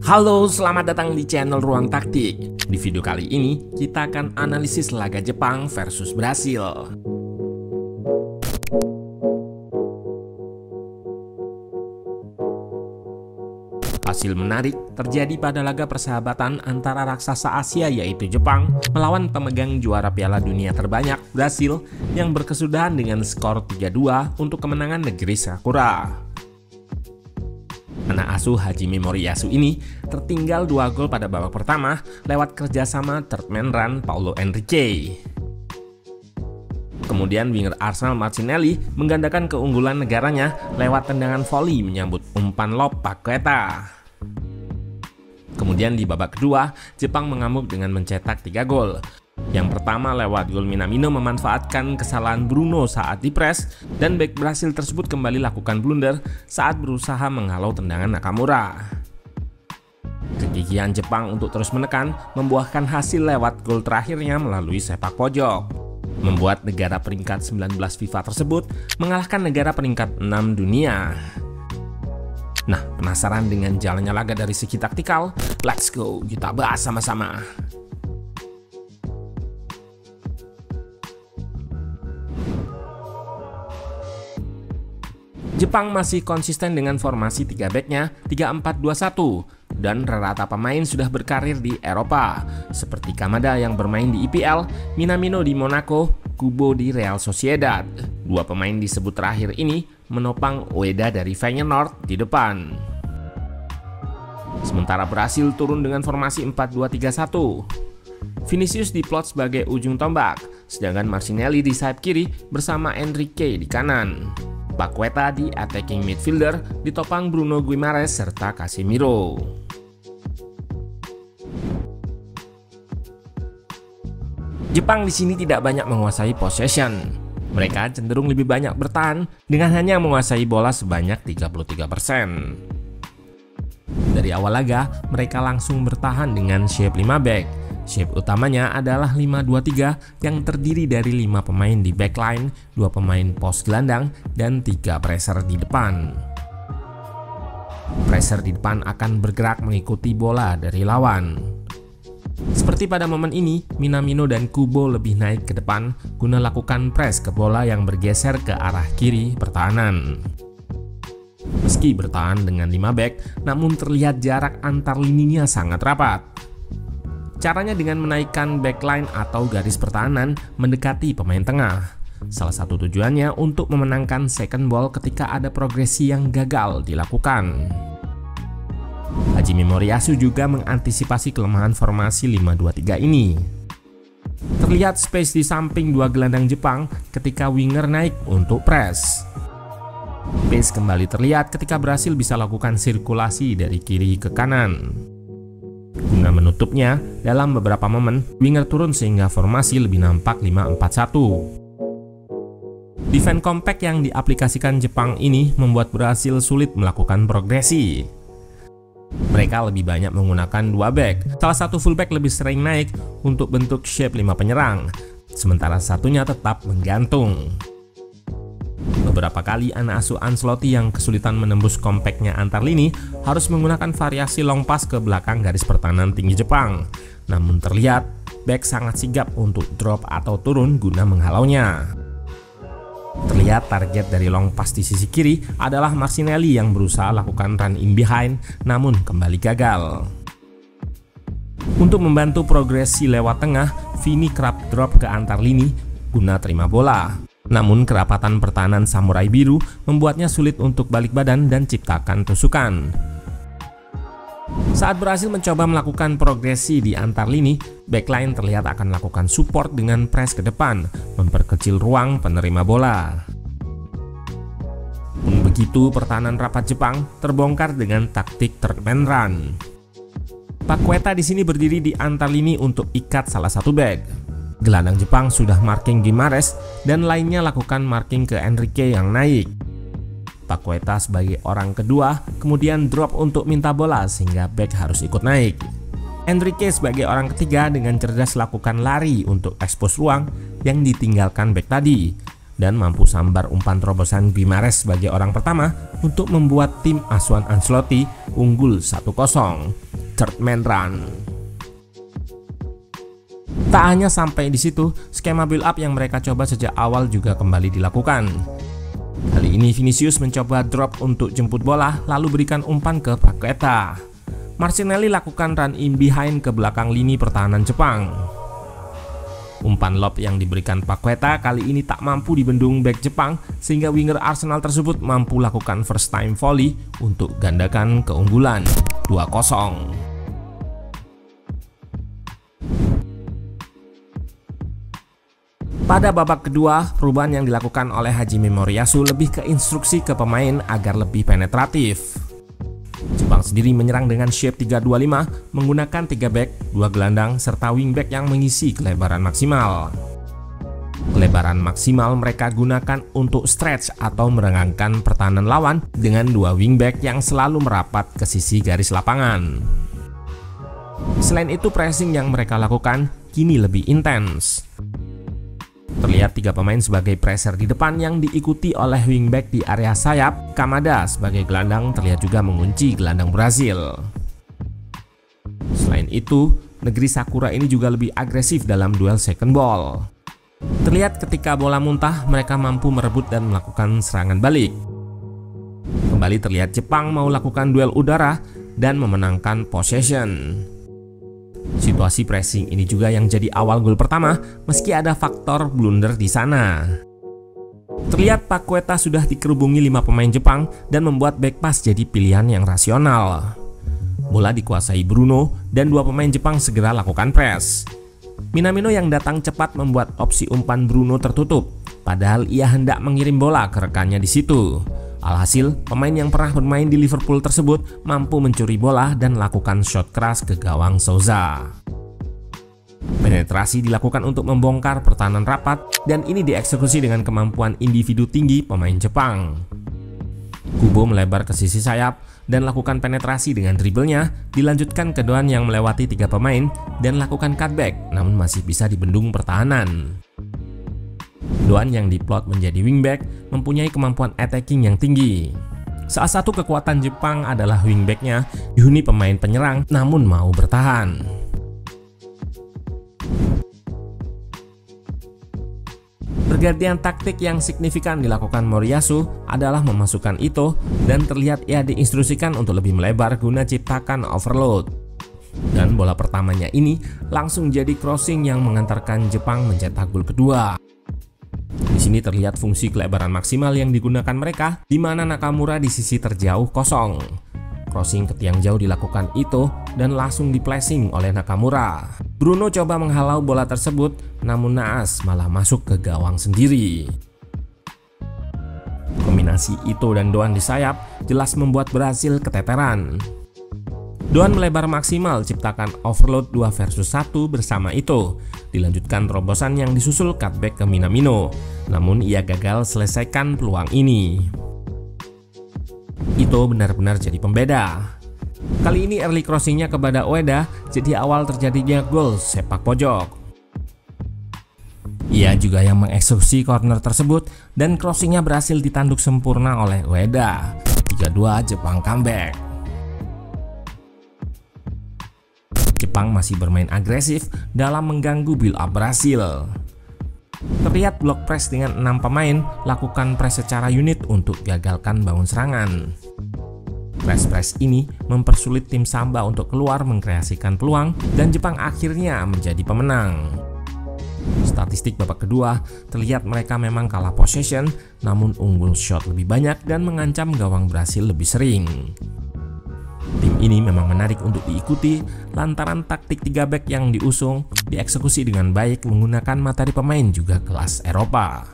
Halo, selamat datang di channel Ruang Taktik. Di video kali ini, kita akan analisis laga Jepang versus Brasil. Hasil menarik terjadi pada laga persahabatan antara raksasa Asia yaitu Jepang melawan pemegang juara Piala Dunia terbanyak Brasil yang berkesudahan dengan skor 3-2 untuk kemenangan negeri Sakura. Anak asuh Hajime Moriyasu ini tertinggal 2 gol pada babak pertama lewat kerjasama third man run Paulo Henrique. Kemudian winger Arsenal Martinelli menggandakan keunggulan negaranya lewat tendangan voli menyambut umpan lob Paqueta. Kemudian di babak kedua, Jepang mengamuk dengan mencetak 3 gol. Yang pertama lewat gol Minamino memanfaatkan kesalahan Bruno saat dipres, dan bek Brasil tersebut kembali lakukan blunder saat berusaha menghalau tendangan Nakamura. Kegigihan Jepang untuk terus menekan membuahkan hasil lewat gol terakhirnya melalui sepak pojok, membuat negara peringkat 19 FIFA tersebut mengalahkan negara peringkat 6 dunia. Nah, penasaran dengan jalannya laga dari segi taktikal? Let's go, kita bahas sama-sama. Jepang masih konsisten dengan formasi 3 backnya 3-4-2-1 dan rata pemain sudah berkarir di Eropa seperti Kamada yang bermain di IPL, Minamino di Monaco, Kubo di Real Sociedad. 2 pemain disebut terakhir ini menopang Ueda dari Feyenoord di depan. Sementara Brasil turun dengan formasi 4-2-3-1. Vinicius diplot sebagai ujung tombak, sedangkan Martinelli di sayap kiri bersama Henrique di kanan. Paqueta di attacking midfielder ditopang Bruno Guimaraes serta Casemiro. Jepang di sini tidak banyak menguasai possession. Mereka cenderung lebih banyak bertahan dengan hanya menguasai bola sebanyak 33%. Dari awal laga, mereka langsung bertahan dengan shape 5 back. Shape utamanya adalah 5-2-3 yang terdiri dari 5 pemain di backline, 2 pemain pos gelandang, dan 3 pressure di depan. Pressure di depan akan bergerak mengikuti bola dari lawan. Seperti pada momen ini, Minamino dan Kubo lebih naik ke depan guna lakukan press ke bola yang bergeser ke arah kiri pertahanan. Meski bertahan dengan 5 back, namun terlihat jarak antar lininya sangat rapat. Caranya dengan menaikkan backline atau garis pertahanan mendekati pemain tengah. Salah satu tujuannya untuk memenangkan second ball ketika ada progresi yang gagal dilakukan. Hajime Moriyasu juga mengantisipasi kelemahan formasi 5-2-3 ini. Terlihat space di samping 2 gelandang Jepang ketika winger naik untuk press. Pace kembali terlihat ketika Brasil bisa lakukan sirkulasi dari kiri ke kanan. Guna menutupnya, dalam beberapa momen, winger turun sehingga formasi lebih nampak 5-4-1. Defense compact yang diaplikasikan Jepang ini membuat Brasil sulit melakukan progresi. Mereka lebih banyak menggunakan 2 back, salah satu fullback lebih sering naik untuk bentuk shape 5 penyerang, sementara satunya tetap menggantung. Beberapa kali anak asuh Ancelotti yang kesulitan menembus compactnya antar lini harus menggunakan variasi long pass ke belakang garis pertahanan tinggi Jepang. Namun terlihat back sangat sigap untuk drop atau turun guna menghalaunya. Terlihat target dari long pass di sisi kiri adalah Martinelli yang berusaha lakukan run in behind namun kembali gagal. Untuk membantu progresi lewat tengah, Vini kerap drop ke antar lini guna terima bola. Namun kerapatan pertahanan Samurai Biru membuatnya sulit untuk balik badan dan ciptakan tusukan. Saat berhasil mencoba melakukan progresi di antar lini, backline terlihat akan melakukan support dengan press ke depan, memperkecil ruang penerima bola. Pun begitu, pertahanan rapat Jepang terbongkar dengan taktik third man run. Paqueta di sini berdiri di antar lini untuk ikat salah satu back. Gelandang Jepang sudah marking Guimaraes dan lainnya lakukan marking ke Henrique yang naik. Paqueta sebagai orang kedua kemudian drop untuk minta bola sehingga back harus ikut naik. Henrique sebagai orang ketiga dengan cerdas lakukan lari untuk ekspos ruang yang ditinggalkan back tadi dan mampu sambar umpan terobosan Guimaraes sebagai orang pertama untuk membuat tim asuhan Ancelotti unggul 1-0. third man run. Tak hanya sampai di situ, skema build up yang mereka coba sejak awal juga kembali dilakukan. Kali ini Vinicius mencoba drop untuk jemput bola lalu berikan umpan ke Paqueta. Martinelli lakukan run in behind ke belakang lini pertahanan Jepang. Umpan lob yang diberikan Paqueta kali ini tak mampu dibendung bek Jepang sehingga winger Arsenal tersebut mampu lakukan first time volley untuk gandakan keunggulan 2-0. Pada babak kedua, perubahan yang dilakukan oleh Hajime Moriyasu lebih ke instruksi ke pemain agar lebih penetratif. Jepang sendiri menyerang dengan shape 3-2-5 menggunakan 3 back, 2 gelandang, serta wingback yang mengisi kelebaran maksimal. Kelebaran maksimal mereka gunakan untuk stretch atau merenggangkan pertahanan lawan dengan 2 wingback yang selalu merapat ke sisi garis lapangan. Selain itu, pressing yang mereka lakukan kini lebih intens. Terlihat 3 pemain sebagai pressure di depan yang diikuti oleh wingback di area sayap. Kamada sebagai gelandang terlihat juga mengunci gelandang Brazil. Selain itu, negeri Sakura ini juga lebih agresif dalam duel second ball. Terlihat ketika bola muntah, mereka mampu merebut dan melakukan serangan balik. Kembali terlihat Jepang mau lakukan duel udara dan memenangkan possession. Situasi pressing ini juga yang jadi awal gol pertama, meski ada faktor blunder di sana. Terlihat Paqueta sudah dikerubungi 5 pemain Jepang dan membuat back pass jadi pilihan yang rasional. Bola dikuasai Bruno dan 2 pemain Jepang segera lakukan press. Minamino yang datang cepat membuat opsi umpan Bruno tertutup, padahal ia hendak mengirim bola ke rekannya di situ. Alhasil, pemain yang pernah bermain di Liverpool tersebut mampu mencuri bola dan lakukan shot keras ke gawang Souza. Penetrasi dilakukan untuk membongkar pertahanan rapat dan ini dieksekusi dengan kemampuan individu tinggi pemain Jepang. Kubo melebar ke sisi sayap dan lakukan penetrasi dengan dribblenya, dilanjutkan ke Doan yang melewati 3 pemain dan lakukan cutback namun masih bisa dibendung pertahanan. Doan yang diplot menjadi wingback mempunyai kemampuan attacking yang tinggi. Salah satu kekuatan Jepang adalah wingbacknya dihuni pemain penyerang namun mau bertahan. Pergantian taktik yang signifikan dilakukan Moriyasu adalah memasukkan Ito dan terlihat ia diinstruksikan untuk lebih melebar guna ciptakan overload. Dan bola pertamanya ini langsung jadi crossing yang mengantarkan Jepang mencetak gol kedua. Di sini terlihat fungsi kelebaran maksimal yang digunakan mereka, di mana Nakamura di sisi terjauh kosong. Crossing ke tiang jauh dilakukan Ito dan langsung di-placing oleh Nakamura. Bruno coba menghalau bola tersebut, namun naas malah masuk ke gawang sendiri. Kombinasi Ito dan Doan di sayap jelas membuat Brazil keteteran. Doan melebar maksimal ciptakan overload 2 versus 1 bersama Ito. Dilanjutkan terobosan yang disusul cutback ke Minamino, namun ia gagal selesaikan peluang ini. Ito benar-benar jadi pembeda. Kali ini early crossingnya kepada Ueda jadi awal terjadinya gol sepak pojok. Ia juga yang mengeksekusi corner tersebut dan crossingnya berhasil ditanduk sempurna oleh Ueda. 3-2 Jepang comeback. Jepang masih bermain agresif dalam mengganggu build up Brazil. Terlihat block press dengan 6 pemain lakukan press secara unit untuk gagalkan bangun serangan. Press ini mempersulit tim Samba untuk keluar mengkreasikan peluang dan Jepang akhirnya menjadi pemenang. Statistik babak kedua terlihat mereka memang kalah possession namun unggul shot lebih banyak dan mengancam gawang Brasil lebih sering. Tim ini memang menarik untuk diikuti lantaran taktik 3 back yang diusung dieksekusi dengan baik menggunakan materi pemain juga kelas Eropa.